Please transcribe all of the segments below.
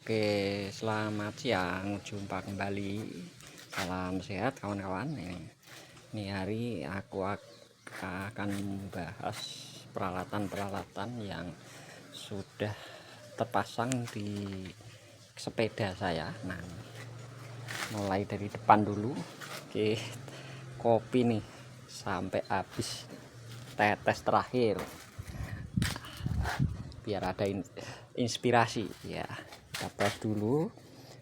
Oke, selamat siang. Jumpa kembali. Salam sehat kawan-kawan. Ini hari aku akan membahas peralatan-peralatan yang sudah terpasang di sepeda saya. Nah, mulai dari depan dulu. Oke, kopi nih sampai habis tetes terakhir. Biar ada inspirasi ya. Kita dulu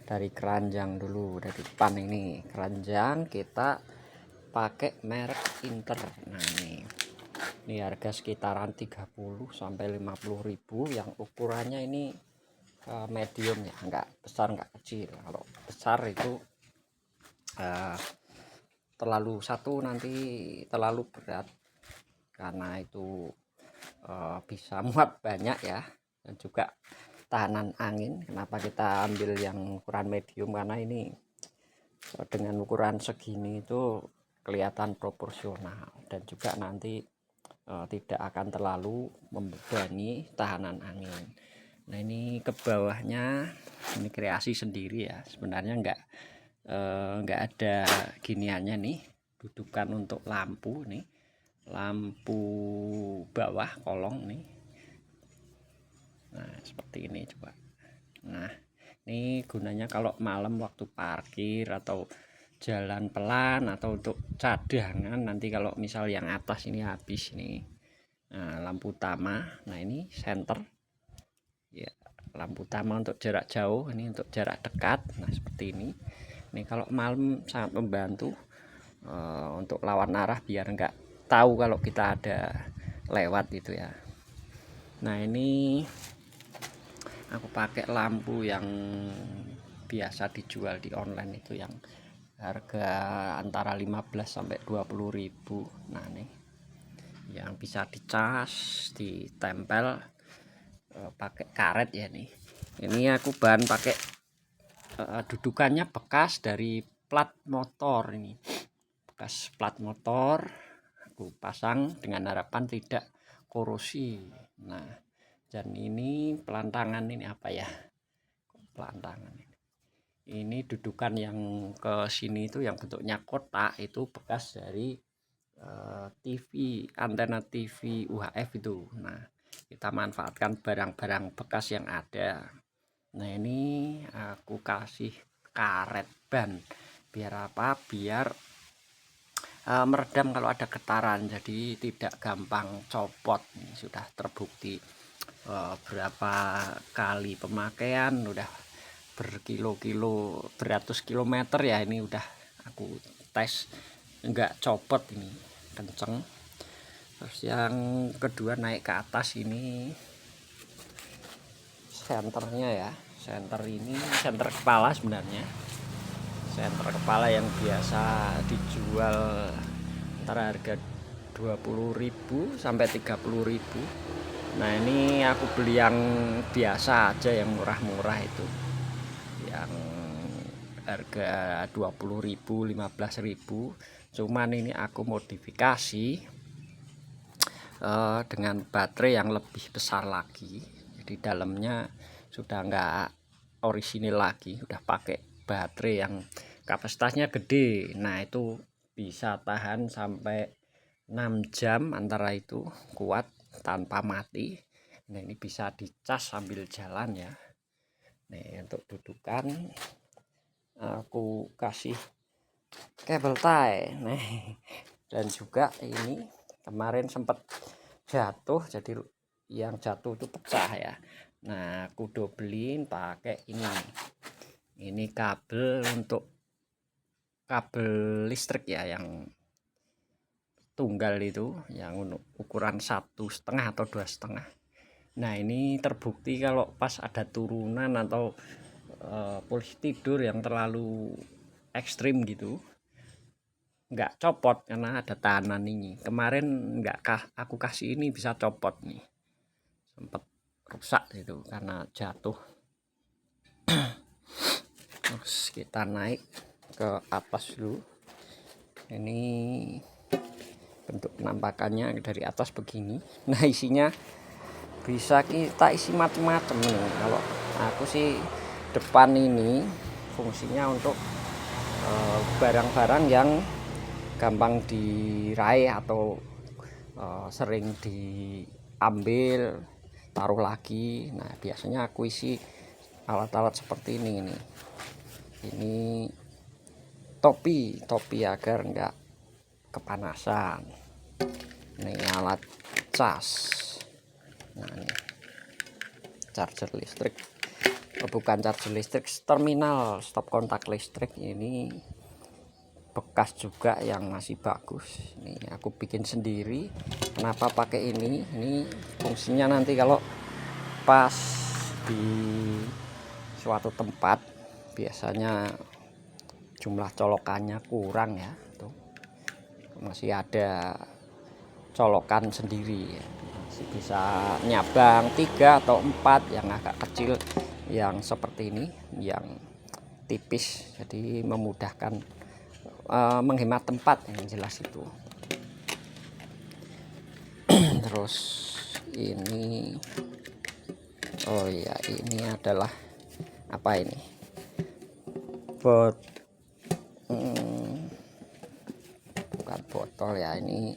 dari keranjang dulu, dari depan ini keranjang kita pakai merek Inter. Nah ini harga sekitaran 30 sampai 50.000, yang ukurannya ini medium ya, enggak besar enggak kecil. Kalau besar itu terlalu satu nanti terlalu berat, karena itu bisa muat banyak ya, dan juga tahanan angin. Kenapa kita ambil yang ukuran medium, karena ini dengan ukuran segini itu kelihatan proporsional, dan juga nanti tidak akan terlalu membebani tahanan angin. Nah ini ke bawahnya ini kreasi sendiri ya, sebenarnya enggak ada giniannya nih, dudukan untuk lampu nih, lampu bawah kolong nih. Nah seperti ini coba. Nah ini gunanya kalau malam waktu parkir atau jalan pelan, atau untuk cadangan nanti kalau misal yang atas ini habis nih. Nah lampu utama, nah ini senter ya, lampu utama untuk jarak jauh, ini untuk jarak dekat. Nah seperti ini. Ini kalau malam sangat membantu untuk lawan arah, biar enggak tahu kalau kita ada lewat gitu ya. Nah ini aku pakai lampu yang biasa dijual di online itu, yang harga antara 15 sampai 20.000. Nah nih yang bisa dicas, ditempel pakai karet ya. Nih ini aku bahan pakai dudukannya bekas dari plat motor, ini bekas plat motor aku pasang dengan harapan tidak korosi. Nah dan ini pelantangan, ini apa ya, pelantangan ini dudukan yang ke sini itu yang bentuknya kotak, itu bekas dari TV, antena TV UHF itu. Nah kita manfaatkan barang-barang bekas yang ada. Nah ini aku kasih karet ban, biar apa, biar meredam kalau ada getaran, jadi tidak gampang copot. Ini sudah terbukti berapa kali pemakaian, udah berkilo-kilo, beratus kilometer ya, ini udah aku tes enggak copot, ini kenceng. Terus yang kedua, naik ke atas ini senternya ya, senter ini senter kepala, sebenarnya senter kepala yang biasa dijual antara harga 20.000 sampai 30.000. Nah ini aku beli yang biasa aja, yang murah-murah itu, yang harga 20.000, 15.000. Cuman ini aku modifikasi dengan baterai yang lebih besar lagi. Jadi dalamnya sudah enggak orisinil lagi, udah pakai baterai yang kapasitasnya gede. Nah itu bisa tahan sampai 6 jam, antara itu kuat tanpa mati. Nah ini bisa dicas sambil jalan ya. Nih untuk dudukan aku kasih kabel tie. Nih dan juga ini kemarin sempat jatuh, jadi yang jatuh itu pecah ya. Nah aku dobelin pakai ini kabel untuk kabel listrik ya, yang tunggal itu, yang ukuran 1,5 atau 2,5. Nah ini terbukti kalau pas ada turunan atau posisi tidur yang terlalu ekstrim gitu, nggak copot karena ada tahanan ini. Kemarin aku kasih ini bisa copot nih, sempat rusak itu karena jatuh. Terus kita naik ke atas dulu. Ini bentuk penampakannya dari atas begini. Nah isinya bisa kita isi macam-macam nih. Kalau aku sih depan ini fungsinya untuk barang-barang yang gampang diraih atau sering diambil, taruh lagi. Nah, biasanya aku isi alat-alat seperti ini. Ini topi agar enggak kepanasan. Ini alat cas. Nah, ini charger listrik, bukan charger listrik, terminal stop kontak listrik. Ini bekas juga yang masih bagus. Ini aku bikin sendiri. Kenapa pakai ini fungsinya nanti kalau pas di suatu tempat biasanya jumlah colokannya kurang ya, tuh masih ada colokan sendiri ya. Masih bisa nyabang 3 atau 4 yang agak kecil, yang seperti ini yang tipis, jadi memudahkan menghemat tempat yang jelas itu. Terus ini, oh iya, ini adalah apa ini, bukan botol ya, ini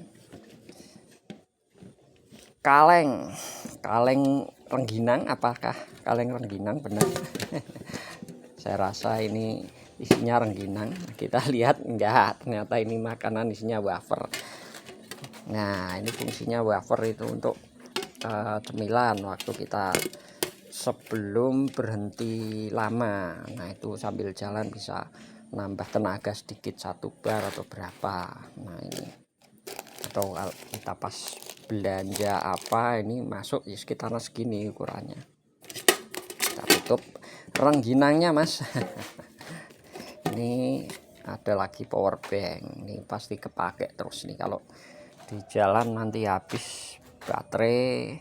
kaleng rengginang. Apakah kaleng rengginang? Benar. Saya rasa ini isinya rengginang. Kita lihat, enggak, ternyata ini makanan, isinya wafer. Nah, ini fungsinya wafer itu untuk cemilan waktu kita sebelum berhenti lama. Nah, itu sambil jalan bisa nambah tenaga sedikit, 1 bar atau berapa. Nah, ini atau kita pas belanja apa, ini masuk ya sekitar segini ukurannya. Kita tutup rengginangnya, Mas. Ini ada lagi power bank, ini pasti kepake terus nih kalau di jalan nanti habis baterai,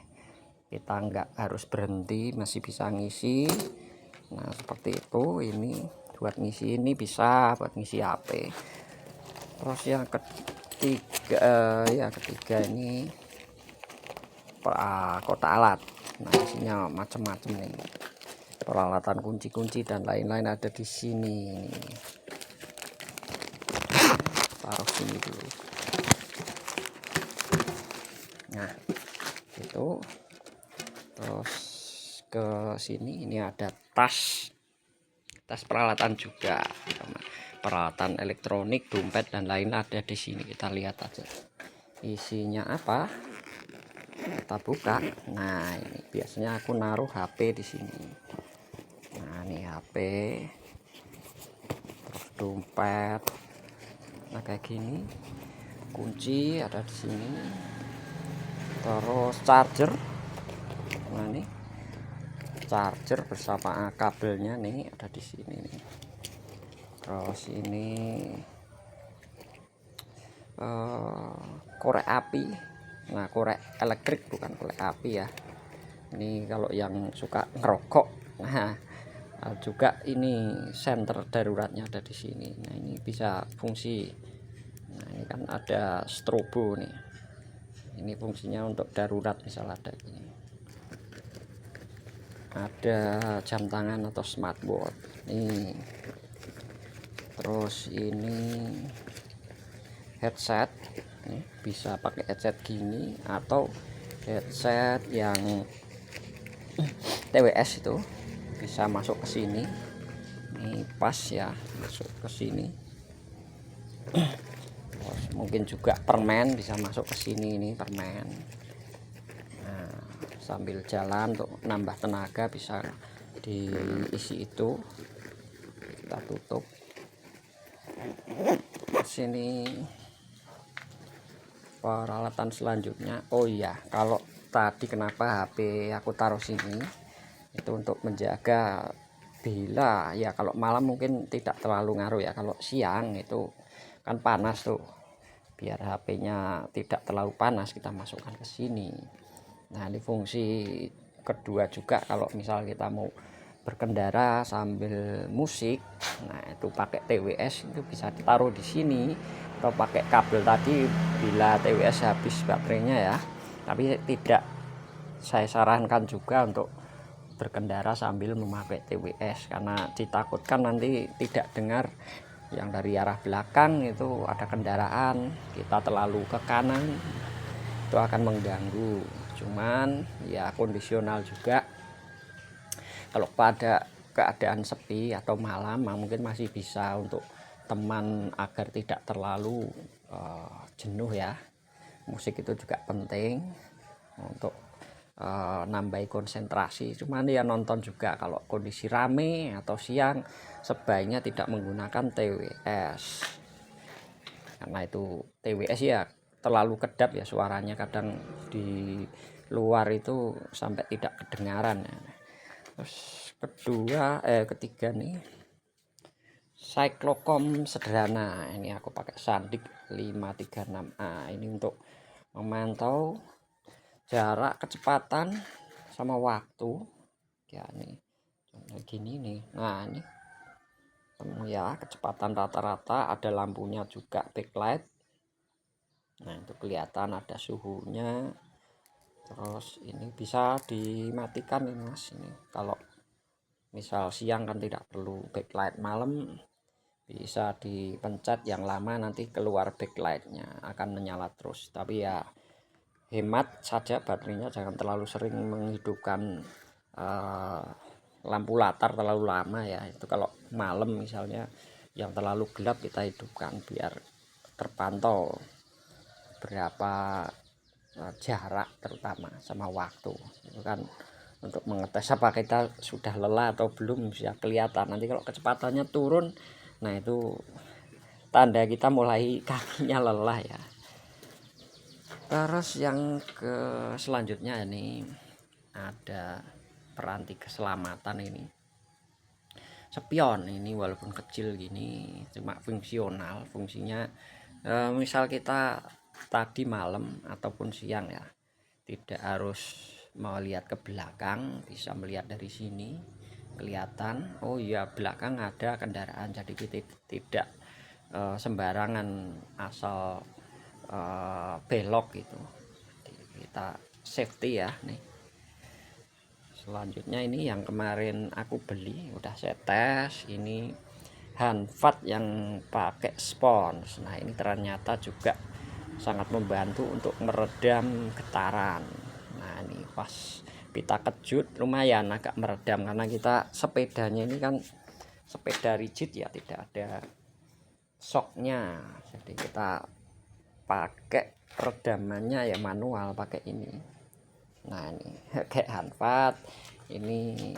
kita nggak harus berhenti, masih bisa ngisi. Nah, seperti itu. Ini buat ngisi, ini bisa buat ngisi HP. Terus yang ketiga ini kotak alat. Nah, isinya macam-macam nih, peralatan kunci-kunci dan lain-lain ada di sini. Taruh sini dulu. Nah, itu terus ke sini, ini ada tas peralatan juga, peralatan elektronik, dompet dan lain ada di sini. Kita lihat aja isinya apa, kita buka. Nah, ini biasanya aku naruh HP di sini. Nah, ini HP, terus dompet, nah kayak gini, kunci ada di sini, terus charger. Nah, ini charger bersama kabelnya nih ada di sini nih. Terus ini korek api. Nah, korek elektrik, bukan korek api ya. Ini kalau yang suka ngerokok. Nah, juga ini senter daruratnya ada di sini. Nah, ini bisa fungsi. Nah, ini kan ada strobo nih. Ini fungsinya untuk darurat, misal ada gini. Ada jam tangan atau smartwatch. Nih. Terus ini headset. Nih, bisa pakai headset gini atau headset yang TWS itu bisa masuk ke sini. Ini pas ya, masuk ke sini. Terus mungkin juga permen bisa masuk ke sini, ini permen. Nah, sambil jalan untuk nambah tenaga bisa diisi itu. Kita tutup. Sini peralatan selanjutnya. Oh iya, kalau tadi kenapa HP aku taruh sini, itu untuk menjaga bila ya kalau malam mungkin tidak terlalu ngaruh ya. Kalau siang itu kan panas tuh, biar HP-nya tidak terlalu panas kita masukkan ke sini. Nah, ini fungsi kedua juga kalau misal kita mau berkendara sambil musik. Nah, itu pakai TWS itu bisa ditaruh di sini, atau pakai kabel tadi bila TWS habis baterainya ya. Tapi tidak saya sarankan juga untuk berkendara sambil memakai TWS, karena ditakutkan nanti tidak dengar yang dari arah belakang itu ada kendaraan, kita terlalu ke kanan itu akan mengganggu. Cuman ya kondisional juga, kalau pada keadaan sepi atau malam mungkin masih bisa untuk teman agar tidak terlalu jenuh ya. Musik itu juga penting untuk nambahi konsentrasi. Cuman ya nonton juga kalau kondisi rame atau siang sebaiknya tidak menggunakan TWS, karena itu TWS ya terlalu kedap ya suaranya, kadang di luar itu sampai tidak kedengaran ya. Terus ketiga nih, Cyclocom sederhana, ini aku pakai Sandik 536A, ini untuk memantau jarak, kecepatan sama waktu ya. Nih gini nih, nah ini ya kecepatan rata-rata, ada lampunya juga backlight, nah itu kelihatan ada suhunya. Terus ini bisa dimatikan ini mas, ini kalau misal siang kan tidak perlu backlight, malam bisa dipencet yang lama nanti keluar backlightnya, akan menyala terus. Tapi ya hemat saja baterainya, jangan terlalu sering menghidupkan lampu latar terlalu lama ya. Itu kalau malam misalnya yang terlalu gelap kita hidupkan biar terpantau berapa jarak terutama sama waktu. Itu kan untuk mengetes apa kita sudah lelah atau belum bisa kelihatan. Nanti kalau kecepatannya turun, nah itu tanda kita mulai kakinya lelah ya. Terus yang selanjutnya ini ada peranti keselamatan, ini spion. Ini walaupun kecil gini cuma fungsional, fungsinya misal kita tadi malam ataupun siang ya, tidak harus melihat ke belakang, bisa melihat dari sini kelihatan oh iya belakang ada kendaraan, jadi kita tidak sembarangan asal belok gitu, kita safety ya. Nih selanjutnya ini yang kemarin aku beli udah saya tes, ini Hanfat yang pakai spons. Nah ini ternyata juga sangat membantu untuk meredam getaran. Nah ini pas pita kejut lumayan agak meredam, karena kita sepedanya ini kan sepeda rigid ya, tidak ada shocknya, jadi kita pakai redamannya ya manual pakai ini. Nah ini kayak Hanfat, ini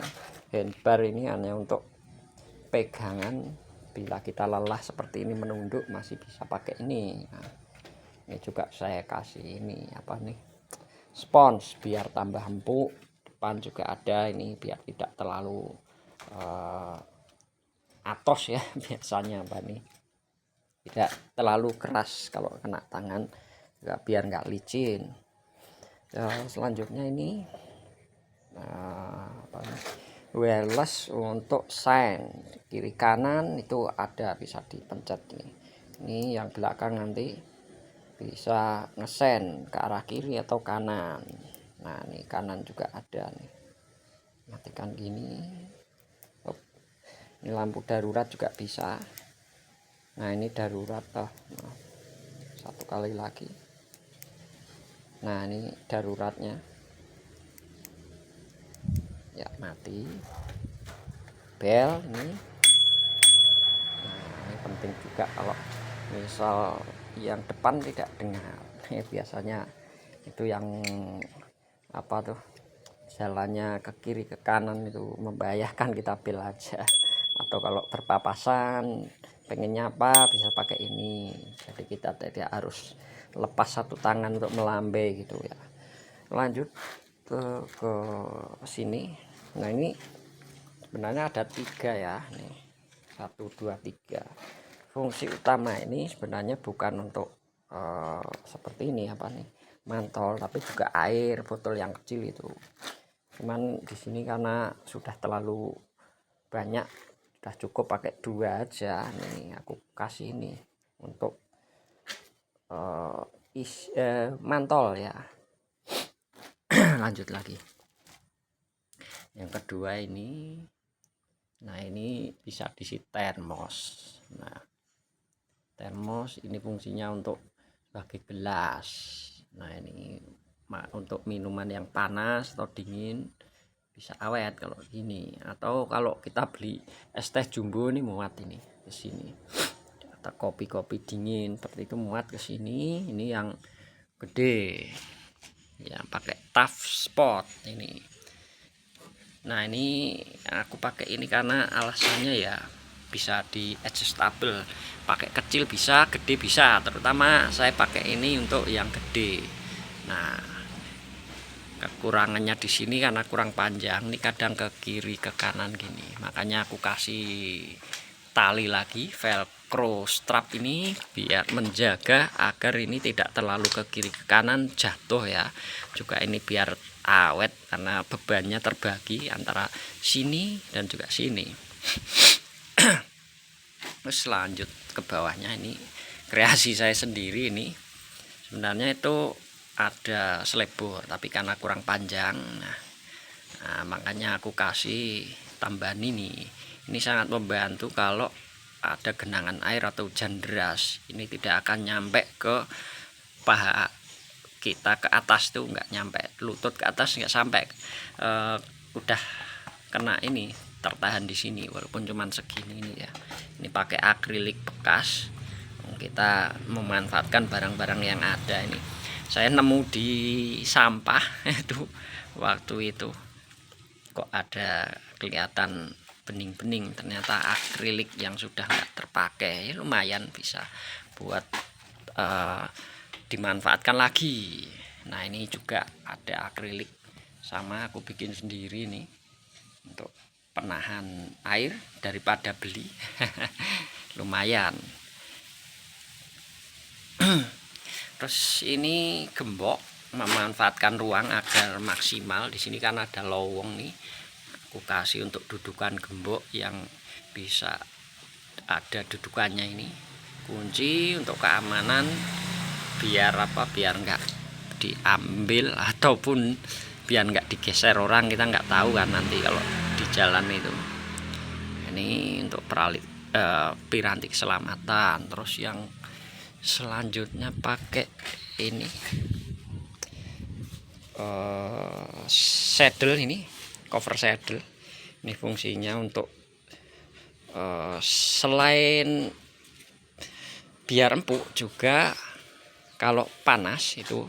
handbar, ini hanya untuk pegangan bila kita lelah seperti ini menunduk masih bisa pakai ini. Nah, ini juga saya kasih ini apa nih, spons biar tambah empuk. Depan juga ada ini biar tidak terlalu atos ya biasanya apa nih, tidak terlalu keras kalau kena tangan, biar nggak licin. Selanjutnya ini wireless untuk sign kiri kanan itu ada, bisa dipencet nih. Ini yang belakang nanti bisa ngesen ke arah kiri atau kanan. Nah ini kanan juga ada nih, matikan gini. Ini lampu darurat juga bisa. Nah ini darurat toh, nah, satu kali lagi. Nah ini daruratnya ya, mati bel ini. Nah ini penting juga kalau misal yang depan tidak dengar biasanya itu yang apa tuh, jalannya ke kiri ke kanan itu membahayakan, kita bel aja. Atau kalau berpapasan pengen nyapa bisa pakai ini, jadi kita tidak harus lepas satu tangan untuk melambai gitu ya. Lanjut ke sini. Nah ini sebenarnya ada 3 ya nih, 1 2 3. Fungsi utama ini sebenarnya bukan untuk seperti ini apa nih, mantol, tapi juga air botol yang kecil itu. Cuman di sini karena sudah terlalu banyak, sudah cukup pakai 2 aja. Nih aku kasih ini untuk mantol ya. Lanjut lagi, Yang kedua ini, nah ini bisa diisi termos. Nah termos ini fungsinya untuk sebagai gelas. Nah ini untuk minuman yang panas atau dingin, bisa awet kalau gini. Atau kalau kita beli es teh jumbo ini muat ini ke sini, atau kopi-kopi dingin seperti itu muat ke sini. Ini yang gede ya, pakai tough spot ini. Nah ini aku pakai ini karena alasannya ya bisa di adjustable, pakai kecil bisa, gede bisa, terutama saya pakai ini untuk yang gede. Nah kekurangannya di sini karena kurang panjang, ini kadang ke kiri ke kanan gini, makanya aku kasih tali lagi velcro strap ini biar menjaga agar ini tidak terlalu ke kiri ke kanan jatuh ya. Juga ini biar awet karena bebannya terbagi antara sini dan juga sini. Terus lanjut ke bawahnya, ini kreasi saya sendiri. Ini sebenarnya itu ada selebor tapi karena kurang panjang, nah makanya aku kasih tambahan ini. Ini sangat membantu kalau ada genangan air atau hujan deras, ini tidak akan nyampe ke paha kita ke atas tuh, nggak nyampe lutut ke atas, nggak sampai. Udah kena ini, tertahan di sini walaupun cuman segini ini ya. Ini pakai akrilik bekas, kita memanfaatkan barang-barang yang ada. Ini saya nemu di sampah itu waktu itu, kok ada kelihatan bening-bening, ternyata akrilik yang sudah nggak terpakai. Lumayan bisa buat dimanfaatkan lagi. Nah ini juga ada akrilik sama aku bikin sendiri nih untuk penahan air daripada beli. Lumayan. Terus ini gembok, memanfaatkan ruang agar maksimal. Di sini kan ada lowong nih, aku kasih untuk dudukan gembok yang bisa ada dudukannya. Ini kunci untuk keamanan, biar apa, biar nggak diambil ataupun biar nggak digeser orang, kita nggak tahu kan nanti kalau di jalan itu. Ini untuk piranti keselamatan. Terus yang selanjutnya pakai ini saddle, ini cover saddle. Ini fungsinya untuk selain biar empuk, juga kalau panas itu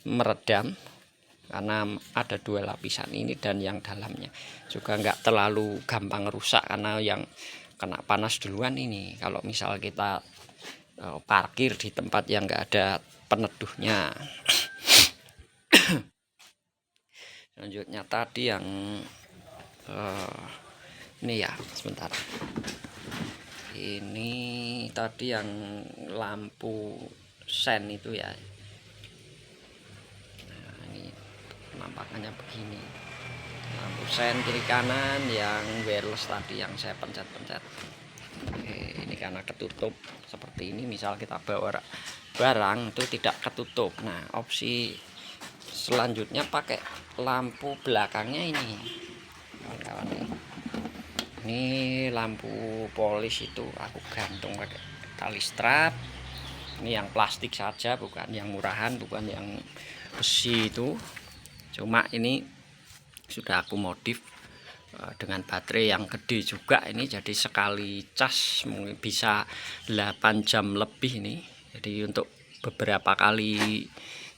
meredam, karena ada dua lapisan ini dan yang dalamnya. Juga nggak terlalu gampang rusak karena yang kena panas duluan ini kalau misal kita parkir di tempat yang nggak ada peneduhnya. Selanjutnya tadi yang ini ya, sebentar, ini tadi yang lampu sen itu ya. Nah, ini penampakannya begini, lampu sen kiri kanan yang wireless tadi yang saya pencet-pencet. Ini karena ketutup seperti ini, misal kita bawa barang itu tidak ketutup. Nah opsi selanjutnya pakai lampu belakangnya ini, kawan-kawan. Ini lampu polis itu aku gantung pakai tali strap. Ini yang plastik saja, bukan yang murahan, bukan yang besi itu. Cuma ini sudah aku modif dengan baterai yang gede juga ini, jadi sekali cas mungkin bisa 8 jam lebih ini. Jadi untuk beberapa kali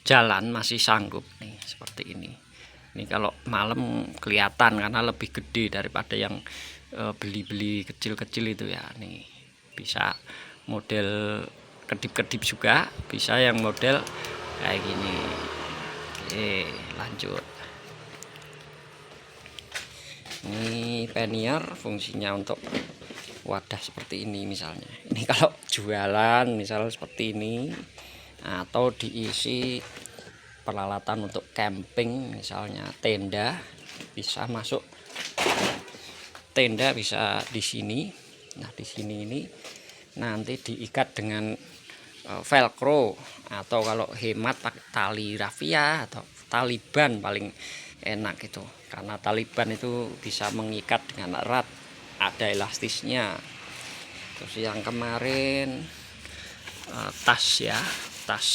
jalan masih sanggup nih seperti ini. Ini kalau malam kelihatan karena lebih gede daripada yang beli-beli kecil-kecil itu ya. Nih bisa model kedip-kedip juga, bisa yang model kayak gini. Oke, lanjut. Ini pannier, fungsinya untuk wadah seperti ini misalnya. Ini kalau jualan misal seperti ini, atau diisi peralatan untuk camping, misalnya tenda, bisa masuk tenda bisa di sini. Nah di sini ini nanti diikat dengan velcro, atau kalau hemat pakai tali rafia atau tali ban paling enak gitu, karena taliban itu bisa mengikat dengan erat, ada elastisnya. Terus yang kemarin tas ya, tas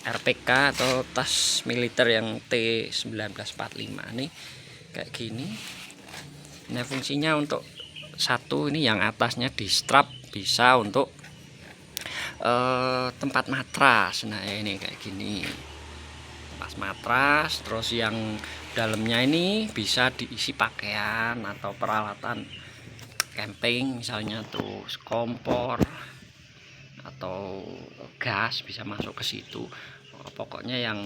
RPK atau tas militer yang T1945 nih kayak gini. Nah fungsinya untuk satu ini yang atasnya di strap, bisa untuk tempat matras. Nah ini kayak gini tempat matras. Terus yang dalamnya ini bisa diisi pakaian atau peralatan camping, misalnya tuh kompor atau gas bisa masuk ke situ. Pokoknya yang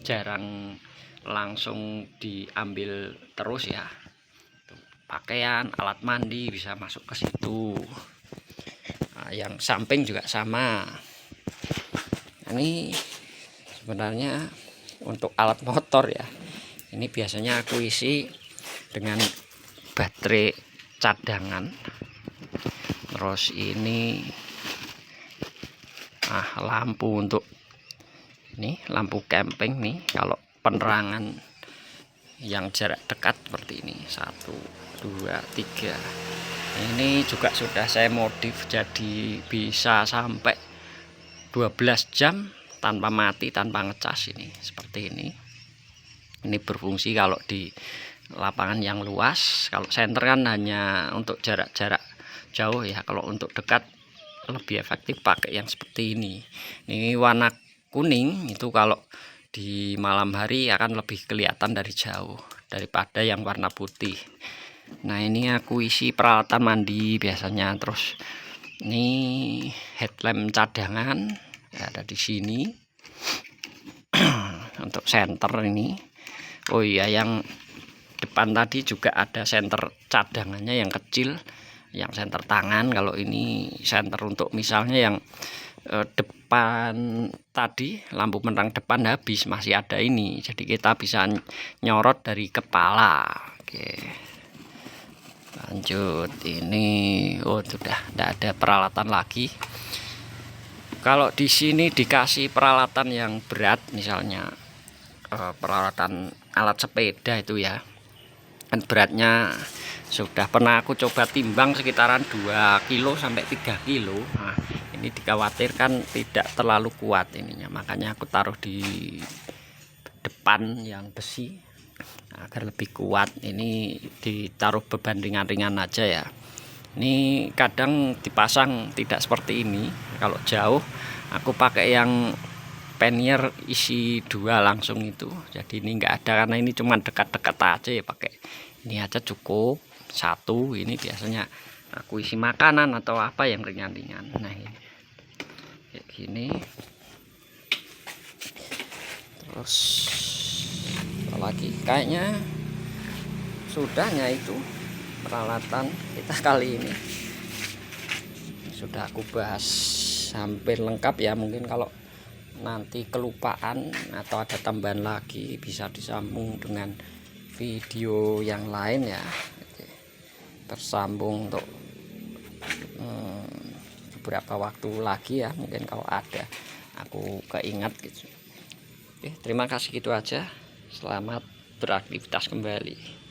jarang langsung diambil terus ya, pakaian, alat mandi bisa masuk ke situ. Nah, yang samping juga sama. Ini sebenarnya untuk alat motor ya, ini biasanya aku isi dengan baterai cadangan. Terus ini lampu untuk ini, lampu camping nih kalau penerangan yang jarak dekat seperti ini. 1, 2, 3. Ini juga sudah saya modif jadi bisa sampai 12 jam tanpa mati, tanpa ngecas. Ini seperti ini. Ini berfungsi kalau di lapangan yang luas. Kalau senter kan hanya untuk jarak-jarak jauh ya. Kalau untuk dekat lebih efektif pakai yang seperti ini. Ini warna kuning itu kalau di malam hari akan lebih kelihatan dari jauh daripada yang warna putih. Nah ini aku isi peralatan mandi biasanya. Terus ini headlamp cadangan ada di sini. Untuk senter ini, oh iya, yang depan tadi juga ada senter cadangannya yang kecil, yang senter tangan. Kalau ini senter untuk misalnya yang depan tadi, lampu penerang depan habis, masih ada ini, jadi kita bisa nyorot dari kepala. Oke, lanjut. Ini sudah tidak ada peralatan lagi. Kalau di sini dikasih peralatan yang berat, misalnya peralatan alat sepeda itu ya, kan beratnya sudah pernah aku coba timbang sekitaran 2 kilo sampai 3 kilo. Nah, ini dikhawatirkan tidak terlalu kuat ininya, makanya aku taruh di depan yang besi agar lebih kuat. Ini ditaruh beban ringan-ringan aja ya. Ini kadang dipasang tidak seperti ini. Kalau jauh aku pakai yang pannier isi 2 langsung itu. Jadi ini enggak ada, karena ini cuma dekat-dekat aja ya, pakai ini aja cukup. 1 ini biasanya aku isi makanan atau apa yang ringan-ringan. Nah ini kayak gini. Terus apalagi, kayaknya sudahnya itu peralatan kita kali ini sudah aku bahas hampir lengkap ya. Mungkin kalau nanti kelupaan atau ada tambahan lagi bisa disambung dengan video yang lain ya. Tersambung untuk beberapa waktu lagi ya, mungkin kalau ada aku keingat gitu. Oke, terima kasih, gitu aja. Selamat beraktivitas kembali.